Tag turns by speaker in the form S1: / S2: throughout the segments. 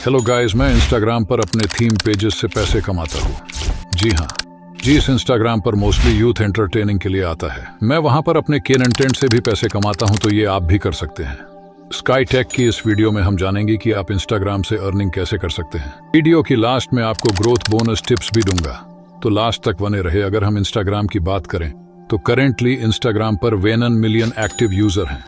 S1: Hello guys, मैं Instagram पर अपने थीम पेजेस से पैसे कमाता हूँ। जी हाँ, इस इंस्टाग्राम पर मोस्टली यूथ एंटरटेनिंग के लिए आता है। मैं वहाँ पर अपने कंटेंट से भी पैसे कमाता हूँ, तो ये आप भी कर सकते हैं। स्काई टेक की इस वीडियो में हम जानेंगे कि आप इंस्टाग्राम से अर्निंग कैसे कर सकते हैं। वीडियो की लास्ट में आपको ग्रोथ बोनस टिप्स भी दूंगा, तो लास्ट तक बने रहे। अगर हम इंस्टाग्राम की बात करें तो करेंटली इंस्टाग्राम पर 1 मिलियन एक्टिव यूजर हैं,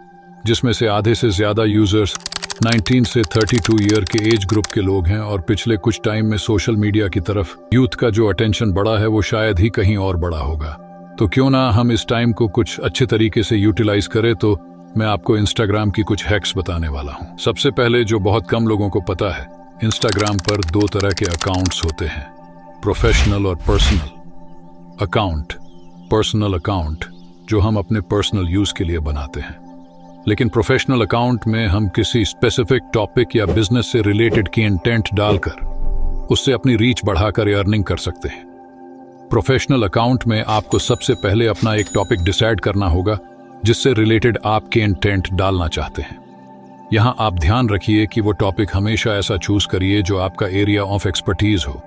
S1: जिसमें से आधे से ज्यादा यूजर्स 19 से 32 ईयर के एज ग्रुप के लोग हैं। और पिछले कुछ टाइम में सोशल मीडिया की तरफ यूथ का जो अटेंशन बढ़ा है वो शायद ही कहीं और बढ़ा होगा। तो क्यों ना हम इस टाइम को कुछ अच्छे तरीके से यूटिलाइज करें। तो मैं आपको इंस्टाग्राम की कुछ हैक्स बताने वाला हूं। सबसे पहले, जो बहुत कम लोगों को पता है, इंस्टाग्राम पर 2 तरह के अकाउंट्स होते हैं, प्रोफेशनल और पर्सनल अकाउंट। पर्सनल अकाउंट जो हम अपने पर्सनल यूज के लिए बनाते हैं, लेकिन प्रोफेशनल अकाउंट में हम किसी स्पेसिफिक टॉपिक या बिजनेस से रिलेटेड कंटेंट डालकर उससे अपनी रीच बढ़ाकर अर्निंग कर सकते हैं। प्रोफेशनल अकाउंट में आपको सबसे पहले अपना एक टॉपिक डिसाइड करना होगा जिससे रिलेटेड आप कंटेंट डालना चाहते हैं। यहां आप ध्यान रखिए कि वो टॉपिक हमेशा ऐसा चूज करिए जो आपका एरिया ऑफ एक्सपर्टीज हो,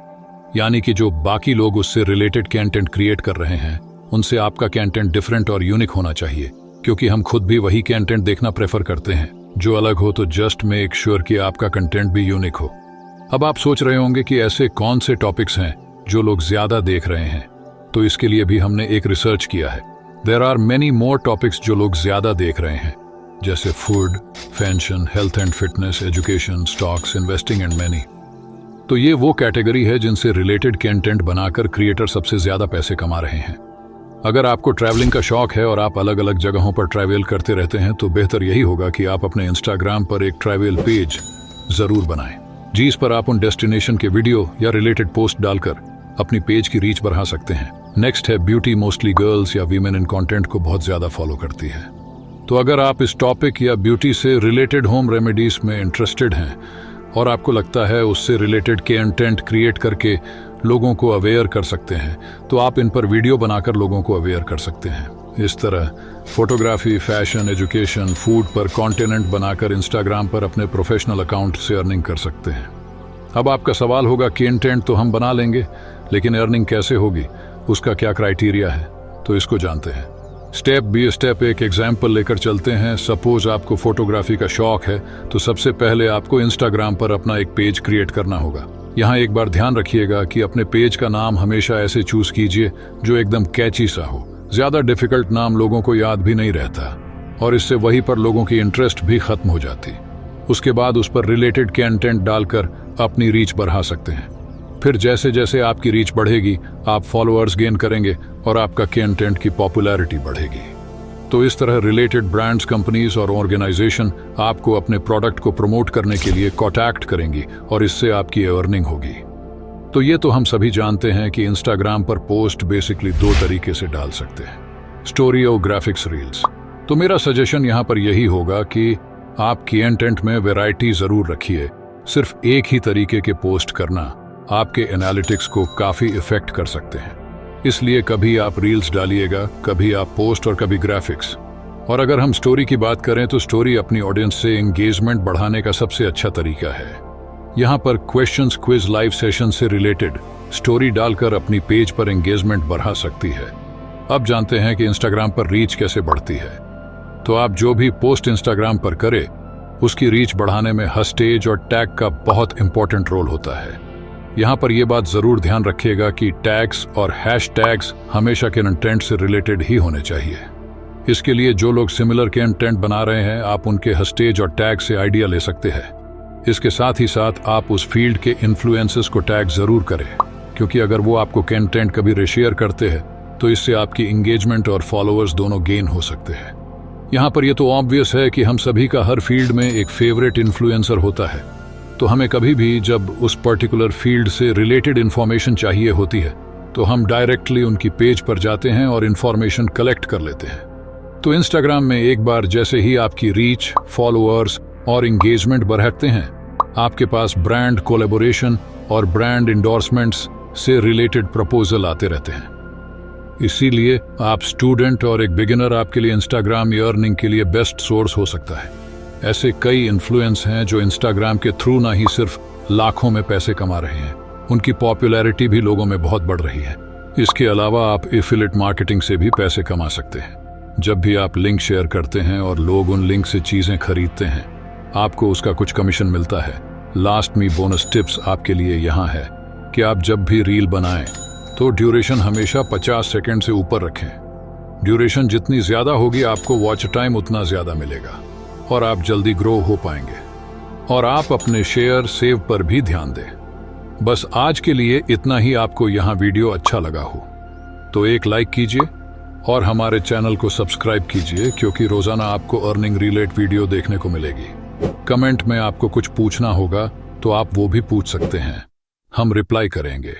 S1: यानी कि जो बाकी लोग उससे रिलेटेड कंटेंट क्रिएट कर रहे हैं उनसे आपका कंटेंट डिफरेंट और यूनिक होना चाहिए, क्योंकि हम खुद भी वही कंटेंट देखना प्रेफर करते हैं जो अलग हो। तो जस्ट मेक श्योर कि आपका कंटेंट भी यूनिक हो। अब आप सोच रहे होंगे कि ऐसे कौन से टॉपिक्स हैं जो लोग ज्यादा देख रहे हैं, तो इसके लिए भी हमने एक रिसर्च किया है। There are many more topics जो लोग ज्यादा देख रहे हैं, जैसे food, fashion, health and fitness, education, stocks, investing and many. तो ये वो कैटेगरी है जिनसे रिलेटेड कंटेंट बनाकर क्रिएटर सबसे ज्यादा पैसे कमा रहे हैं। अगर आपको ट्रैवलिंग का शौक है और आप अलग अलग जगहों पर ट्रैवल करते रहते हैं, तो बेहतर यही होगा कि आप अपने इंस्टाग्राम पर एक ट्रैवल पेज जरूर बनाएं, जिस पर आप उन डेस्टिनेशन के वीडियो या रिलेटेड पोस्ट डालकर अपनी पेज की रीच बढ़ा सकते हैं। नेक्स्ट है ब्यूटी। मोस्टली गर्ल्स या वीमेन इन कंटेंट को बहुत ज्यादा फॉलो करती है। तो अगर आप इस टॉपिक या ब्यूटी से रिलेटेड होम रेमेडीज में इंटरेस्टेड हैं और आपको लगता है उससे रिलेटेड कंटेंट क्रिएट करके लोगों को अवेयर कर सकते हैं, तो आप इन पर वीडियो बनाकर लोगों को अवेयर कर सकते हैं। इस तरह फोटोग्राफी, फैशन, एजुकेशन, फूड पर कंटेंट बनाकर इंस्टाग्राम पर अपने प्रोफेशनल अकाउंट से अर्निंग कर सकते हैं। अब आपका सवाल होगा, कंटेंट तो हम बना लेंगे, लेकिन अर्निंग कैसे होगी, उसका क्या क्राइटेरिया है? तो इसको जानते हैं। स्टेप बाय स्टेप एक एग्जाम्पल लेकर चलते हैं। सपोज आपको फोटोग्राफी का शौक है, तो सबसे पहले आपको इंस्टाग्राम पर अपना एक पेज क्रिएट करना होगा। यहाँ एक बार ध्यान रखिएगा कि अपने पेज का नाम हमेशा ऐसे चूज कीजिए जो एकदम कैची सा हो। ज्यादा डिफिकल्ट नाम लोगों को याद भी नहीं रहता और इससे वहीं पर लोगों की इंटरेस्ट भी खत्म हो जाती। उसके बाद उस पर रिलेटेड कंटेंट डालकर अपनी रीच बढ़ा सकते हैं। फिर जैसे जैसे आपकी रीच बढ़ेगी, आप फॉलोअर्स गेन करेंगे और आपका कंटेंट की पॉपुलैरिटी बढ़ेगी। तो इस तरह रिलेटेड ब्रांड्स, कंपनीज और ऑर्गेनाइजेशन आपको अपने प्रोडक्ट को प्रमोट करने के लिए कॉन्टैक्ट करेंगी और इससे आपकी अर्निंग होगी। तो ये तो हम सभी जानते हैं कि इंस्टाग्राम पर पोस्ट बेसिकली 2 तरीके से डाल सकते हैं, स्टोरी और ग्राफिक्स रील्स। तो मेरा सजेशन यहाँ पर यही होगा कि आप कंटेंट में वैरायटी जरूर रखिए। सिर्फ एक ही तरीके के पोस्ट करना आपके एनालिटिक्स को काफी इफेक्ट कर सकते हैं। इसलिए कभी आप रील्स डालिएगा, कभी आप पोस्ट और कभी ग्राफिक्स। और अगर हम स्टोरी की बात करें तो स्टोरी अपनी ऑडियंस से एंगेजमेंट बढ़ाने का सबसे अच्छा तरीका है। यहाँ पर क्वेश्चंस, क्विज, लाइव सेशन से रिलेटेड स्टोरी डालकर अपनी पेज पर एंगेजमेंट बढ़ा सकती है। अब जानते हैं कि इंस्टाग्राम पर रीच कैसे बढ़ती है। तो आप जो भी पोस्ट इंस्टाग्राम पर करें, उसकी रीच बढ़ाने में हैशटैग और टैग का बहुत इंपॉर्टेंट रोल होता है। यहाँ पर यह बात जरूर ध्यान रखिएगा कि टैग्स और हैशटैग्स हमेशा कंटेंट से रिलेटेड ही होने चाहिए। इसके लिए जो लोग सिमिलर कंटेंट बना रहे हैं, आप उनके हैशटैग और टैग से आइडिया ले सकते हैं। इसके साथ ही साथ आप उस फील्ड के इन्फ्लुएंसर्स को टैग जरूर करें, क्योंकि अगर वो आपको कंटेंट कभी रेशेयर करते हैं तो इससे आपकी इंगेजमेंट और फॉलोअर्स दोनों गेन हो सकते हैं। यहाँ पर यह तो ऑब्वियस है कि हम सभी का हर फील्ड में एक फेवरेट इन्फ्लुएंसर होता है। तो हमें कभी भी जब उस पर्टिकुलर फील्ड से रिलेटेड इंफॉर्मेशन चाहिए होती है, तो हम डायरेक्टली उनकी पेज पर जाते हैं और इंफॉर्मेशन कलेक्ट कर लेते हैं। तो इंस्टाग्राम में एक बार जैसे ही आपकी रीच, फॉलोअर्स और एंगेजमेंट बढ़ते हैं, आपके पास ब्रांड कोलैबोरेशन और ब्रांड इंडोर्समेंट्स से रिलेटेड प्रपोजल आते रहते हैं। इसीलिए आप स्टूडेंट और एक बिगिनर, आपके लिए इंस्टाग्राम अर्निंग के लिए बेस्ट सोर्स हो सकता है। ऐसे कई इन्फ्लुएंस हैं जो इंस्टाग्राम के थ्रू ना ही सिर्फ लाखों में पैसे कमा रहे हैं। उनकी पॉपुलैरिटी भी लोगों में बहुत बढ़ रही है। इसके अलावा आप एफिलिएट मार्केटिंग से भी पैसे कमा सकते हैं। जब भी आप लिंक शेयर करते हैं और लोग उन लिंक से चीजें खरीदते हैं, आपको उसका कुछ कमीशन मिलता है। लास्ट में बोनस टिप्स आपके लिए यहाँ है कि आप जब भी रील बनाएं तो ड्यूरेशन हमेशा 50 सेकंड से ऊपर रखें। ड्यूरेशन जितनी ज्यादा होगी, आपको वॉच टाइम उतना ज्यादा मिलेगा और आप जल्दी ग्रो हो पाएंगे। और आप अपने शेयर सेव पर भी ध्यान दें। बस आज के लिए इतना ही। आपको यहाँ वीडियो अच्छा लगा हो तो एक लाइक कीजिए और हमारे चैनल को सब्सक्राइब कीजिए, क्योंकि रोजाना आपको अर्निंग रिलेटेड वीडियो देखने को मिलेगी। कमेंट में आपको कुछ पूछना होगा तो आप वो भी पूछ सकते हैं, हम रिप्लाई करेंगे।